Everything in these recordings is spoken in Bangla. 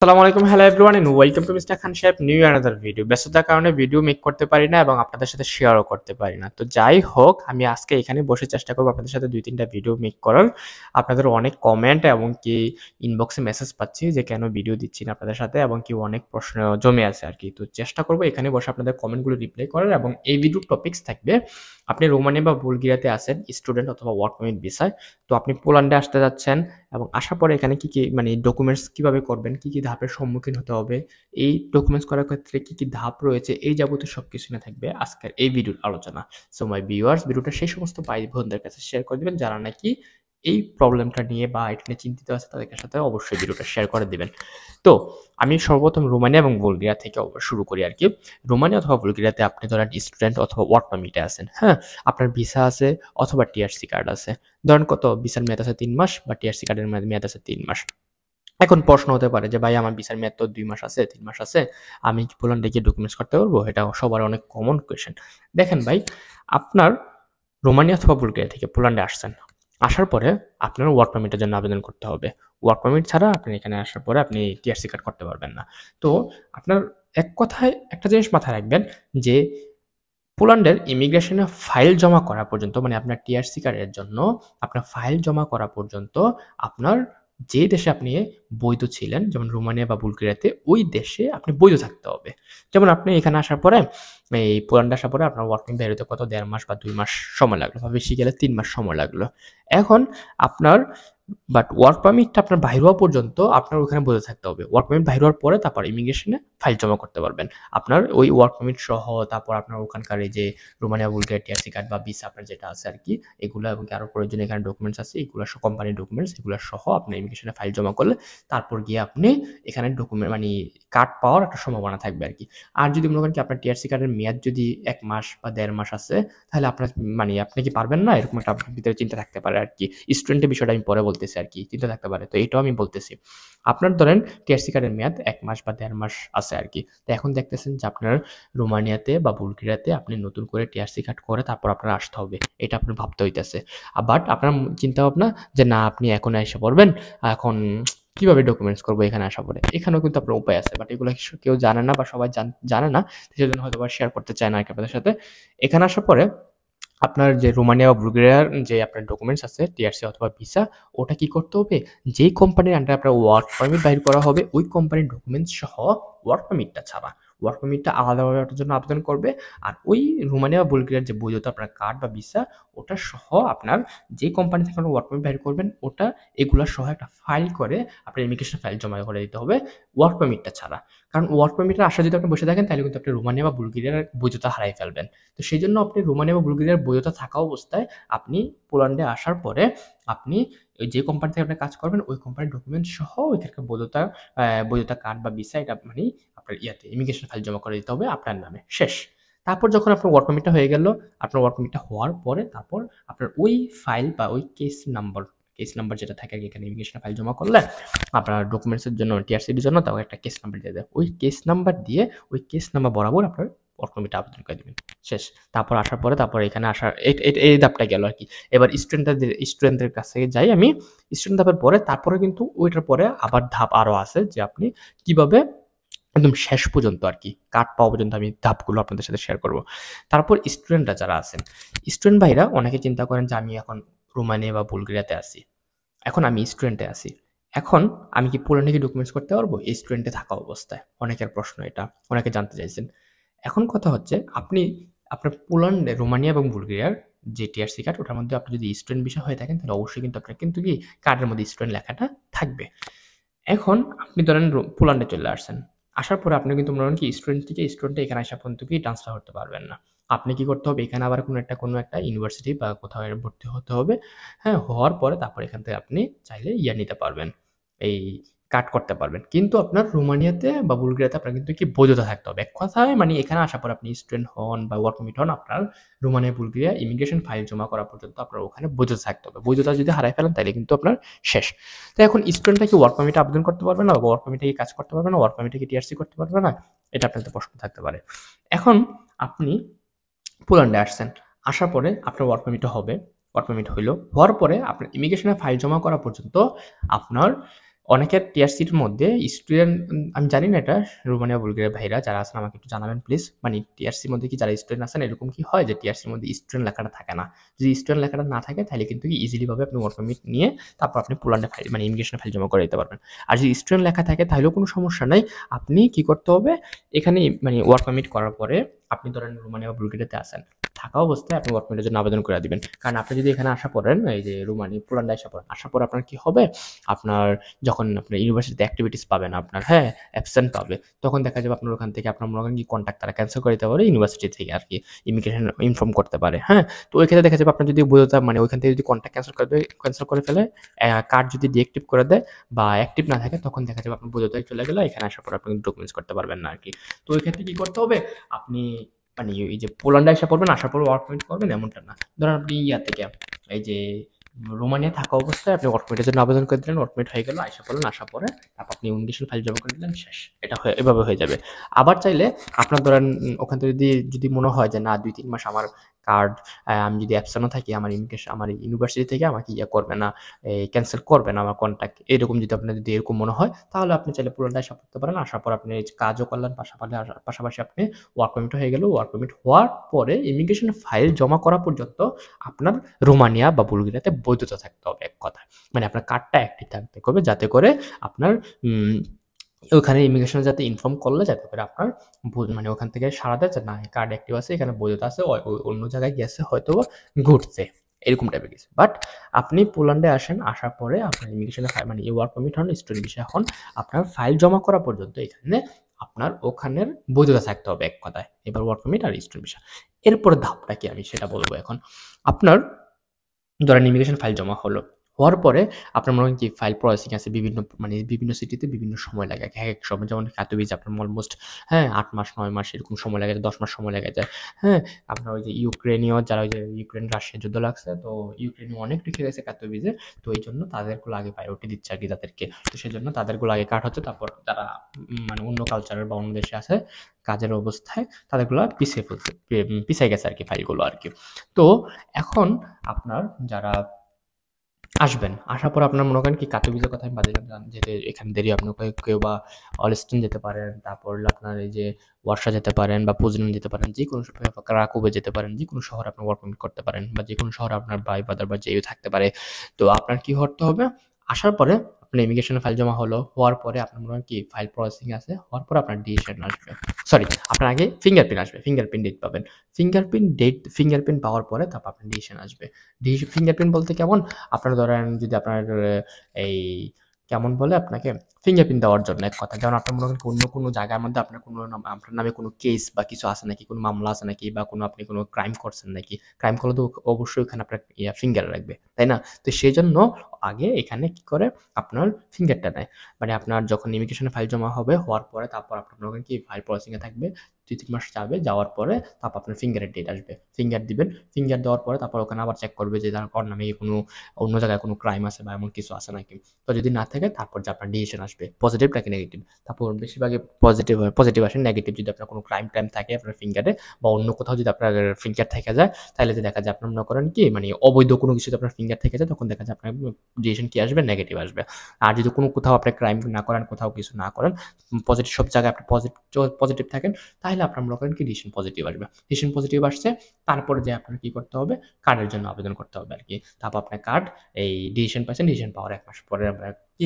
আসসালামু আলাইকুম, hello everyone and welcome to mister Khan Sahab new another video. ব্যস্ততার কারণে ভিডিও মেক করতে পারি না এবং আপনাদের সাথে শেয়ারও করতে পারি না। তো যাই হোক, আমি আজকে এখানে বসে চেষ্টা করব আপনাদের সাথে 2-3টা ভিডিও মেক করার। আপনাদের অনেক কমেন্ট এবং কি ইনবক্সে মেসেজ পাচ্ছি যে কেন ভিডিও দিচ্ছি না আপনাদের সাথে, এবং কি অনেক প্রশ্ন জমে আছে আর কি। তো চেষ্টা করব এখানে বসে আপনাদের কমেন্টগুলো রিপ্লাই করার। এবং এই ভিডিওর টপিকস থাকবে, আপনি রোমানিয়া বা বুলগেরিয়াতে আছেন স্টুডেন্ট অথবা ওয়ার্ক পারমিট ভিসায়, তো আপনি পোল্যান্ডে আসতে যাচ্ছেন এবং আসার পরে এখানে কি মানে ডকুমেন্টস কিভাবে করবেন, কি ধাপের সম্মুখীন হতে হবে, এই ডকুমেন্টস করার ক্ষেত্রে কি ধাপ রয়েছে, এই যাবতীয় সবকিছু নিয়ে থাকবে আজকের এই ভিডিওর আলোচনা। সো মাই ভিউয়ার্স, ভিডিওটা সেই সমস্ত ভাই বোনদের কাছে শেয়ার করে দিবেন যারা নাকি এই প্রবলেমটা নিয়ে বা এটা নিয়ে চিন্তিত আছে, তাদের সাথে অবশ্যই ভিডিওটা শেয়ার করে দিবেন। তো আমি সর্বপ্রথম রোমানিয়া এবং বুলগেরিয়া থেকে শুরু করি আর কি। রোমানিয়া অথবা বুলগেরিয়াতে আপনি ধরেন স্টুডেন্ট অথবা ওয়ার্ক পারমিটে আছেন, হ্যাঁ, আপনার ভিসা আছে অথবা টিআরসি কার্ড আছে। ধরেন কত ভিসার মেয়াদ আছে 3 মাস বা টিআরসি কার্ডের মেয়াদ আছে 3 মাস। এখন প্রশ্ন হতে পারে যে ভাই আমার ভিসার মেয়াদ তো 2 মাস আছে, 3 মাস আছে, আমি কি পোল্যান্ডে গিয়ে ডকুমেন্টস করতে পারবো? এটা সবার অনেক কমন কোয়েশ্চেন। দেখেন ভাই, আপনার রোমানিয়া অথবা বুলগেরিয়া থেকে পোল্যান্ডে আসছেন, আসার পরে আপনার ওয়ার্ক পারমিটের জন্য আবেদন করতে হবে। ওয়ার্ক পারমিট ছাড়া আপনি এখানে আসার পরে আপনি টিআরসি কার্ড করতে পারবেন না। তো আপনার এক কথায় একটা জিনিস মাথায় রাখবেন যে পোল্যান্ডের ইমিগ্রেশনে ফাইল জমা করা পর্যন্ত, মানে আপনার টিআরসি কার্ডের জন্য আপনার ফাইল জমা করা পর্যন্ত আপনার যে দেশে আপনি বৈধ ছিলেন, যেমন রোমানিয়া বা বুলগেরিয়াতে, ওই দেশে আপনি বৈধ থাকতে হবে। যেমন আপনি এখানে আসার পরে, এই পোল্যান্ডে আসার পরে আপনার ওয়ার্কিং বের হতে কত 1.5 মাস বা 2 মাস সময় লাগলো, বা বেশি গেলে 3 মাস সময় লাগলো। এখন আপনার ওয়ার্ক পারমিটটা আপনার বাইর হওয়া পর্যন্ত আপনার ওখানে বৈধ থাকতে হবে। ওয়ার্ক পারমিট বাইর হওয়ার পরে তারপর ইমিগ্রেশনে ফাইল জমা করতে পারবেন। আপনার ওই ওয়ার্ক পারমিট সহ, তারপর আপনার ওখানকার এই যে রোমানিয়া বুলগেরিয়া টিআরসি কার্ড বা ভিসা আপনার যেটা আছে আর কি, এগুলো এবং আরো প্রয়োজনীয় এখানে ডকুমেন্টস আছে, এগুলো সহ কোম্পানির ডকুমেন্টস, এগুলো সহ আপনি ইমিগ্রেশনে ফাইল জমা করলে তারপর গিয়ে আপনি এখানে ডকুমেন্ট মানে কার্ড পাওয়ার একটা সম্ভাবনা থাকবে আর কি। আর যদি মনে করেন কি আপনার টিআরসি কার্ডের মেয়াদ যদি 1 মাস বা 1.5 মাস আছে, তাহলে আপনার মানে আপনি কি পারবেন না, এরকম একটা আপনার ভিতরে চিন্তা থাকতে পারে আর কি। স্টুডেন্টের বিষয়টা আমি পরে বলতেছি আর কি, চিন্তা থাকতে পারে। তো এটাও আমি বলতেছি, আপনার ধরেন টিআরসি কার্ডের মেয়াদ 1 মাস বা 1.5 মাস আছে আর কি। তো এখন দেখতেছেন যে আপনার রোমানিয়াতে বা বুলগেরিয়াতে আপনি নতুন করে টিআরসি কার্ড করে তারপর আপনার আসতে হবে, এটা আপনার ভাবতে হইতেছে। বাট আপনার চিন্তা ভাবনা যে না আপনি এখন এসে পড়বেন, এখন কিভাবে ডকুমেন্টস করবো এখানে আসা পরে, এখানেও কিন্তু আপনার উপায় আছে, বাট এগুলো কেউ জানে না বা সবাই জানে না, সেজন্য হয়তো বা শেয়ার করতে চায় না আর কি আপনাদের সাথে। এখানে আসার পরে আপনার যে রোমানিয়া বা বুলগেরিয়ার যে আপনার ডকুমেন্টস আছে টিআরসি অথবা ভিসা, ওটা কি করতে হবে, যেই কোম্পানির আন্ডারে আপনার ওয়ার্ক পারমিট বাইর করা হবে ওই কোম্পানির ডকুমেন্টস সহ, ওয়ার্ক পারমিটটা ছাড়া, ওয়ার্ক পারমিটটা আলাদাভাবে ওটার জন্য আবেদন করবে। আর ওই রোমানিয়া বা বুলগেরিয়ার যে বৈধতা আপনার কার্ড বা ভিসা, ওটা সহ আপনার যে কোম্পানি থেকে আপনার ওয়ার্ক পারমিট বাইর করবেন ওটা, এগুলো সহ একটা ফাইল করে আপনার ইমিগ্রেশন ফাইল জমা করে দিতে হবে, ওয়ার্ক পারমিটটা ছাড়া। কারণ ওয়ার্ক পারমিটের আশা যদি আপনি বসে থাকেন তাহলে কিন্তু আপনি রোমানিয়া বা বুলগেরিয়ার বৈধতা হারাই ফেলবেন। তো সেই জন্য আপনি রোমানিয়া বা বুলগেরিয়ার বৈধতা থাকা অবস্থায় আপনি পোল্যান্ডে আসার পরে আপনি ওই যে কোম্পানি থেকে আপনি কাজ করবেন ওই কোম্পানির ডকুমেন্ট সহ ওইখানকার বৈধতা কার্ড বা ভিসা, এটা মানে আপনার ইয়াতে ইমিগ্রেশন ফাইল জমা করে দিতে হবে আপনার নামে, শেষ। তারপর যখন আপনার ওয়ার্ক পারমিটটা হয়ে গেল, আপনার ওয়ার্ক পারমিটটা হওয়ার পরে তারপর আপনার ওই ফাইল বা ওই কেস নাম্বার যেটা থাকে এখানে ইমিগ্রেশন ফাইল জমা করলে আপনার ডকুমেন্টসের জন্য টিআরসির জন্য তাও একটা কেস নাম্বার দিয়ে দেয়, ওই কেস নাম্বার দিয়ে ওই কেস নাম্বার বরাবর আপনার ওয়ার্ক পারমিট আবেদন করে দিবেন, শেষ। তারপর আসার পরে তারপর এখানে আসার এই ধাপটা গেল আর কি। এবার স্টুডেন্টদের কাছে যাই আমি। স্টুডেন্ট ধাপের পরে তারপরে কিন্তু ওইটার পরে আবার ধাপ আরো আছে যে আপনি কিভাবে একদম শেষ পর্যন্ত আর কি কার্ড পাওয়া পর্যন্ত আমি ধাপগুলো আপনাদের সাথে শেয়ার করব। তারপর স্টুডেন্টরা যারা আছেন, স্টুডেন্ট ভাইরা অনেকে চিন্তা করেন যে আমি এখন রোমানিয়া বা বুলগেরিয়াতে আছি, এখন আমি স্টুডেন্টে আছি, এখন আমি কি পোল্যান্ডে কি ডকুমেন্টস করতে পারবো এই স্টুডেন্টে থাকা অবস্থায়? অনেকের প্রশ্ন এটা, অনেকে জানতে চাইছেন। এখন কথা হচ্ছে আপনি আপনার পোল্যান্ডে, রোমানিয়া এবং বুলগেরিয়ার যে টিআরসি কার্ড, ওটার মধ্যে আপনি যদি স্টুডেন্ট ভিসা হয়ে থাকেন তাহলে অবশ্যই কিন্তু আপনার কিন্তু কি কার্ডের মধ্যে স্টুডেন্ট লেখাটা থাকবে। এখন আপনি ধরেন পোল্যান্ডে চলে আসছেন, আসার পরে আপনি কিন্তু মনে করেন কি স্টুডেন্ট থেকে স্টুডেন্টে এখানে আসা পর্যন্ত কি ট্রান্সফার করতে পারবেন না। আপনি কি করতে হবে, এখানে আবার কোনো একটা ইউনিভার্সিটি বা কোথাও ভর্তি হতে হবে। হ্যাঁ, হওয়ার পরে তারপর এখান থেকে আপনি চাইলে নিতে পারবেন, এই কাট করতে পারবেন। কিন্তু আপনার রোমানিয়াতে বা বুলগেরিয়াতে আপনার কিন্তু কি বৈধতা থাকতে হবে। এক কথায় মানে এখানে আসার পর আপনি স্টুডেন্ট হন বা ওয়ার্ক পারমিট হন, আপনার রোমানিয়া বুলগেরিয়া ইমিগ্রেশন ফাইল জমা করা পর্যন্ত আপনার ওখানে বৈধতা থাকতে হবে। বৈধতা যদি হারাই ফেলেন তাহলে কিন্তু আপনার শেষ। তো এখন স্টুডেন্টরা কি ওয়ার্ক পারমিটে আবেদন করতে পারবে না, বা ওয়ার্ক পারমিটে কি কাজ করতে পারবে না, ওয়ার্ক পারমিটে কি টিআরসি করতে পারবে না? এটা আপনাদের প্রশ্ন থাকতে পারে। এখন আপনি পোল্যান্ডে আসছেন, আসার পরে আপনার ওয়ার্ক পারমিটটা হবে, ওয়ার্ক পারমিট হইল, হওয়ার পরে আপনার ইমিগ্রেশনে ফাইল জমা করা পর্যন্ত আপনার অনেকের টিআরসির মধ্যে স্টুডেন্ট আমি জানি না এটা রোমানিয়া বুলগেরিয়ার ভাইরা যারা আছেন আমাকে একটু জানাবেন প্লিজ। মানে টিআরসির মধ্যে কি যারা স্টুডেন্ট আছেন এরকম কি হয় যে টিআরসির মধ্যে স্টুডেন্ট লেখাটা থাকে না? যদি স্টুডেন্ট লেখাটা না থাকে তাহলে কিন্তু ইজিলি ভাবে আপনি ওয়ার্ক পারমিট নিয়ে তারপর আপনি পোল্যান্ডে ফাইল মানে ইমিগ্রেশন ফাইল জমা করে দিতে পারবেন। আর যদি স্টুডেন্ট লেখা থাকে তাহলেও কোনো সমস্যা নাই। আপনি কি করতে হবে এখানে মানে ওয়ার্ক পারমিট করার পরে আপনি ধরেন রোমানিয়া বা বুলগেরিয়াতে আছেন। থাকা অবস্থায় আপনি ওয়ার্ক পারমিটের জন্য আবেদন করে দিবেন। কারণ আপনি যদি এখানে আসা পড়েন এই যে পোল্যান্ডে আসা পড়েন। আসার পর আপনার কি হবে? আপনার যখন আপনার ইউনিভার্সিটিতে অ্যাক্টিভিটিস পাবেন আপনার, হ্যাঁ? অ্যাবসেন্ট পাবে। তখন দেখা যাবে আপনার ওখান থেকে আপনার মনে করেন কি কন্ট্যাক্ট তারা ক্যানসেল করে দিতে পারে ইউনিভার্সিটি থেকে আরকি। ইমিগ্রেশন ইনফর্ম করতে পারে, হ্যাঁ? তো ওই ক্ষেত্রে দেখা যাবে আপনার যদি বৈধতা মানে ওইখান থেকে যদি কন্ট্যাক্ট ক্যানসেল করে ফেলে, কার্ড যদি ডিএক্টিভ করে দেয় বা অ্যাক্টিভ না থাকে তখন দেখা যাবে আপনার বৈধতায় চলে গেল। এখানে আসার পর আপনি ডকুমেন্টস করতে পারবেন না আরকি। তো ওই ক্ষেত্রে কি করতে হবে? আপনি মানে এই যে পোল্যান্ডে আসার পড়বেন, আসার পর ওয়ার্ক পারমিট করবেন এমনটা না। ধরেন আপনি ইয়া থেকে এই যে রোমানিয়া থাকা অবস্থায় আপনি ওয়ার্ক পারমিটের জন্য আবেদন করে দিলেন, ওয়ার্ক পারমিট হয়ে গেল, আইসা পড়লেন, আসার পরে তারপর আপনি ইমিগ্রেশন ফাইল জমা করে দিলেন, শেষ। এটা এভাবে হয়ে যাবে। আবার চাইলে আপনার ধরেন ওখান থেকে যদি মনে হয় যে না ২-৩ মাস আমার কার্ড আমি যদি অ্যাবসেন্টও থাকি আমার ইউনিভার্সিটি থেকে আমাকে ইয়ে করবে না, ক্যানসেল করবে না আমার কন্ট্যাক্ট, এরকম যদি আপনার যদি এরকম মনে হয় তাহলে আপনি চাইলে পুরোটাই আশা করতে পারেন। আসার পর আপনি কাজও করলেন, পাশাপাশি আপনি ওয়ার্ক পারমিট হয়ে গেল। ওয়ার্ক পারমিট হওয়ার পরে ইমিগ্রেশন ফাইল জমা করা পর্যন্ত আপনার রোমানিয়া বা বুলগেরিয়াতে বৈধতা থাকতে হবে এক কথায়। মানে আপনার কার্ডটা অ্যাক্টিভ থাকতে হবে যাতে করে আপনার ওখানে ইমিগ্রেশনে যাতে ইনফর্ম করলে যাতে করে আপনার মানে ওখান থেকে সাড়া দেয় যে না কার্ড অ্যাক্টিভ আছে, এখানে বৈধতা আছে, অন্য জায়গায় গেছে হয়তো ঘুরছে, এরকম টাইপের কিছু। বাট আপনি পোল্যান্ডে আসেন, আসার পরে আপনার ইমিগ্রেশনে মানে ওয়ার্ক পারমিট হন, স্টুডেন্ট ভিসা হন, আপনার ফাইল জমা করা পর্যন্ত এখানে আপনার ওখানের বৈধতা থাকতে হবে এক কথায়। এবার ওয়ার্ক পারমিট আর স্টুডেন্ট ভিসা। এরপরে ধাপটা কি আমি সেটা বলবো এখন। আপনার ধরেন ইমিগ্রেশন ফাইল জমা হলো। হওয়ার পরে আপনার মনে হয় কি ফাইল প্রসেসিং আছে বিভিন্ন সিটিতে বিভিন্ন সময় লাগে। এক সময় যেমন কাতোভিজ আপনার অলমোস্ট, হ্যাঁ, ৮ মাস ৯ মাস এরকম সময় লাগে, ১০ মাস সময় লেগে যায়। হ্যাঁ? আপনার ওই যে ইউক্রেনীয় যারা ওই যে ইউক্রেন রাশিয়া যুদ্ধ লাগছে, তো ইউক্রেনীয় অনেক রেখে গেছে কাতোভিজে। তো এইজন্য তাদেরগুলো আগে প্রায়োরিটি দিচ্ছে আরকি তাদেরকে। তো সেজন্য তাদেরগুলো আগে কাট হচ্ছে, তারপর যারা মানে অন্য কালচারের বা অন্য দেশে আছে কাজের অবস্থায় তাদেরগুলো পিছায় গেছে আরকি ফাইলগুলো আরকি। তো এখন আপনার যারা আসবেন, আসার পর আপনার মনে করেন কি কাতোভিজের কথা আমি বাদে দিলাম, যেহেতু এখান দেরি আপনার কেউ বা অলস্টিন যেতে পারেন, তারপর হলো আপনার এই যে ওয়ারসা যেতে পারেন বা পোজনান যেতে পারেন, যেকোনো ক্রাকোভে যেতে পারেন, যেকোনো শহরে আপনি ওয়ার্ক পারমিট করতে পারেন বা যেকোনো শহরে আপনার ভাই ব্রাদার বা যেও থাকতে পারে। তো আপনার কি করতে হবে? আসার পরে আপনার ইমিগ্রেশনের ফাইল জমা হলো, হওয়ার পরে আপনার মনে হয় কি ফাইল প্রসেসিং আছে, হওয়ার পরে আপনার ডিসিশন আসবে। সরি, আপনার আগে ফিঙ্গারপ্রিন্ট আসবে, ফিঙ্গারপ্রিন্ট ডেট পাবেন। ফিঙ্গারপ্রিন্ট পাওয়ার পরে তারপর আপনার ডিসিশন আসবে। ফিঙ্গারপ্রিন্ট বলতে কেমন? আপনার ধরেন যদি আপনার এই কেমন বলে আপনাকে ফিঙ্গারপ্রিন্ট দেওয়ার জন্য এক কথা। যেমন আপনার মনে করেন অন্য কোনো জায়গার মধ্যে আপনার আপনার নামে কোনো কেস বা কিছু আছে নাকি, কোনো মামলা আছে নাকি বা আপনি কোনো ক্রাইম করছেন নাকি। ক্রাইম করলে তো অবশ্যই ওখানে আপনার ফিঙ্গার রাখবে, তাই না? তো সেজন্য আগে এখানে কি করে আপনার ফিঙ্গারটা নেয়। মানে আপনার যখন ইমিগ্রেশনের ফাইল জমা হবে, হওয়ার পরে তারপর আপনার মনে করেন কি ফাইল প্রসেসিং এ থাকবে। ২-৩ মাস যাবে, যাওয়ার পরে তারপর আপনার ফিঙ্গারের ডেট আসবে। ফিঙ্গার দিবেন। ফিঙ্গার দেওয়ার পরে তারপর ওখানে আবার চেক করবে যে ওর নামে কোনো অন্য জায়গায় কোনো ক্রাইম আছে বা এমন কিছু আছে নাকি। তো যদি না থাকে তারপর যে আপনার ডিসিশন আসবে পজিটিভ নাকি নেগেটিভ। তারপর বেশিরভাগই পজিটিভ আসে। নেগেটিভ যদি আপনার কোনো ক্রাইম থাকে আপনার ফিঙ্গারে বা অন্য কোথাও যদি আপনার ফিঙ্গার থেকে যায় তাহলে যে দেখা যায় আপনার মনে করেন কি মানে অবৈধ কোনো কিছুতে আপনার ফিঙ্গার থেকে যায়, তখন দেখা যায় আপনার ডিসিশন কি আসবে? নেগেটিভ আসবে। আর যদি কোথাও আপনি ক্রাইম না করেন, কোথাও কিছু না করেন, পজিটিভ সব জায়গায় আপনি পজিটিভ থাকেন, তাহলে আপনার মনে করেন কি ডিসিশন পজিটিভ আসবে। ডিসিশন পজিটিভ আসছে, তারপরে যে আপনার কি করতে হবে? কার্ডের জন্য আবেদন করতে হবে আরকি। তারপর আপনার কার্ড এই ডিসিশন পাইছেন, ডিসিশন পাওয়ার ১ মাস পরে আপনার কি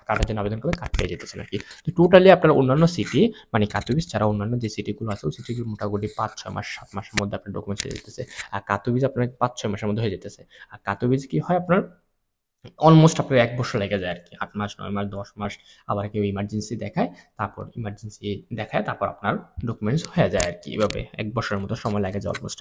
কার্ডের জন্য আবেদন করলে কার্ড পেয়ে যেতেছেন আরকি। তো টোটালি আপনার অন্যান্য সিটি মানে কাতোভিজ ছাড়া অন্যান্য যে সিটিগুলো আছে ওই সিটিগুলো মোটামুটি ৫-৬ মাস ৭ মাসের মধ্যে আপনার ডকুমেন্টস হয়ে যেতেছে। আর কাতোভিজ আপনার ৫-৬ মাসের মধ্যে হয়ে যেতেছে। আর কাতোভিজ কি হয় আপনার অলমোস্ট আপনার ১ বছর লেগে যায় আরকি। ৮ মাস, ৯ মাস, ১০ মাস। আবার কেউ ইমার্জেন্সি দেখায়, তারপর আপনার ডকুমেন্টস হয়ে যায় আরকি। এভাবে ১ বছরের মতো সময় লাগে যায় অলমোস্ট।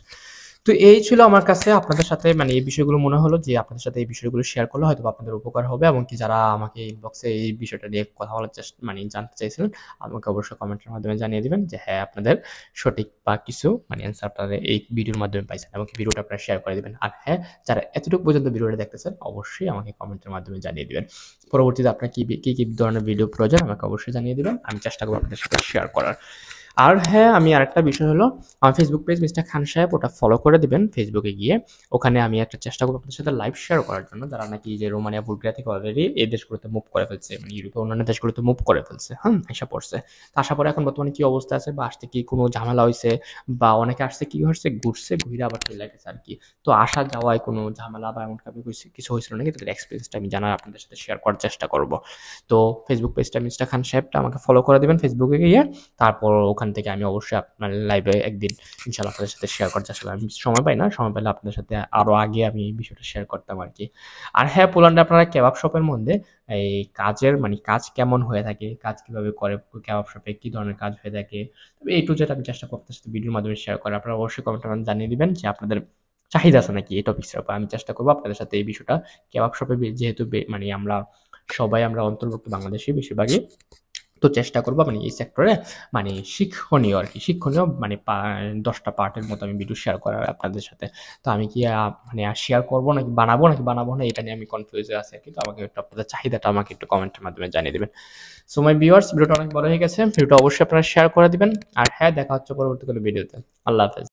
তো এই ছিল আমার কাছে আপনাদের সাথে মানে এই বিষয়গুলো মনে হলো যে আপনাদের সাথে এই বিষয়গুলো শেয়ার করলে হয়তোবা আপনাদের উপকার হবে, এবং কি যারা আমাকে ইনবক্সে এই বিষয়টা নিয়ে কথা বলার মানে জানতে চাইছিলেন, আমাকে অবশ্যই কমেন্টের মাধ্যমে জানিয়ে দিবেন যে হ্যাঁ, আপনাদের সঠিক বা কিছু মানে অ্যান্সার আপনারা এই ভিডিওর মাধ্যমে পাইছেন, এবং কি ভিডিওটা আপনারা শেয়ার করে দিবেন। আর হ্যাঁ, যারা এতটুকু পর্যন্ত ভিডিওটা দেখতেছেন অবশ্যই আমাকে কমেন্টের মাধ্যমে জানিয়ে দিবেন। পরবর্তীতে আপনার কি ধরনের ভিডিও প্রয়োজন আমাকে অবশ্যই জানিয়ে দিবেন। আমি চেষ্টা করব আপনাদের সাথে শেয়ার করার। আর হ্যাঁ, আমি আরেকটা বিষয় হলো আমার ফেসবুক পেজ মিস্টার খান সাহেব, ওটা ফলো করে দিবেন ফেসবুকে গিয়ে। ওখানে আমি একটা চেষ্টা করব আপনাদের সাথে লাইভ শেয়ার করার জন্য, যারা নাকি যে রোমানিয়া, বুলগেরিয়া থেকে অলরেডি এই দেশগুলোতে মুভ করে ফেলছে, মানে ইউরোপের অন্যান্য দেশগুলোতে মুভ করে ফেলছে, আইসা পড়ছে। তো আসার পরে এখন বর্তমানে কি অবস্থা আছে, বা আসতে কি কোনো ঝামেলা হইছে, বা অনেকে আসছে কি হচ্ছে, ঘুরছে, ঘুরে আবার চলে গেছে আর কি। তো আসা যাওয়ায় কোনো ঝামেলা বা এমন কিছু হয়েছিল নাকি, তাদের এক্সপিরিয়েন্সটা আমি জানার আপনাদের সাথে শেয়ার করার চেষ্টা করব। তো ফেসবুক পেজটা মিস্টার খান সাহেবটা আমাকে ফলো করে দিবেন ফেসবুকে গিয়ে। তারপর ওখান থেকে আমি অবশ্যই আপনার লাইভে একদিন ইনশাল্লাহ আপনাদের সাথে শেয়ার করার চেষ্টা করব। আমি সময় পাই না, সময় পেলে আপনাদের সাথে আরো আগে আমি এই বিষয়টা শেয়ার করতাম আর কি। আর হ্যাঁ, পোল্যান্ডে আপনারা কেবাব শপের মধ্যে এই কাজের মানে কাজ কেমন হয়ে থাকে, কাজ কিভাবে করে, কেবাব শপে কি ধরনের কাজ হয়ে থাকে, তবে এই টু জেড আমি চেষ্টা করবো আপনাদের সাথে ভিডিওর মাধ্যমে শেয়ার করার। আপনারা অবশ্যই কমেন্ট জানিয়ে দিবেন যে আপনাদের চাহিদা আছে নাকি এই টপিক্সের উপর। আমি চেষ্টা করবো আপনাদের সাথে এই বিষয়টা, কেবাব শপে যেহেতু মানে আমরা অন্তর্ভুক্ত বাংলাদেশি বেশিরভাগই, তো চেষ্টা করবো মানে এই সেক্টরে মানে শিক্ষণীয় আর কি, শিক্ষণীয় মানে 10টা পার্টের মতো আমি ভিডিও শেয়ার করার আপনাদের সাথে। তো আমি কি মানে শেয়ার করবো নাকি বানাবো না, এটা নিয়ে আমি কনফিউজে আছি আর কি। তো আমাকে একটু আপনাদের চাহিদাটা আমাকে একটু কমেন্টের মাধ্যমে জানিয়ে দেবেন। সো মাই ভিউয়ার্স, ভিডিওটা অনেক বড় হয়ে গেছে, ভিডিওটা অবশ্যই আপনারা শেয়ার করে দিবেন। আর হ্যাঁ, দেখা হচ্ছে পরবর্তীকালে ভিডিওতে। আল্লাহ হাফেজ।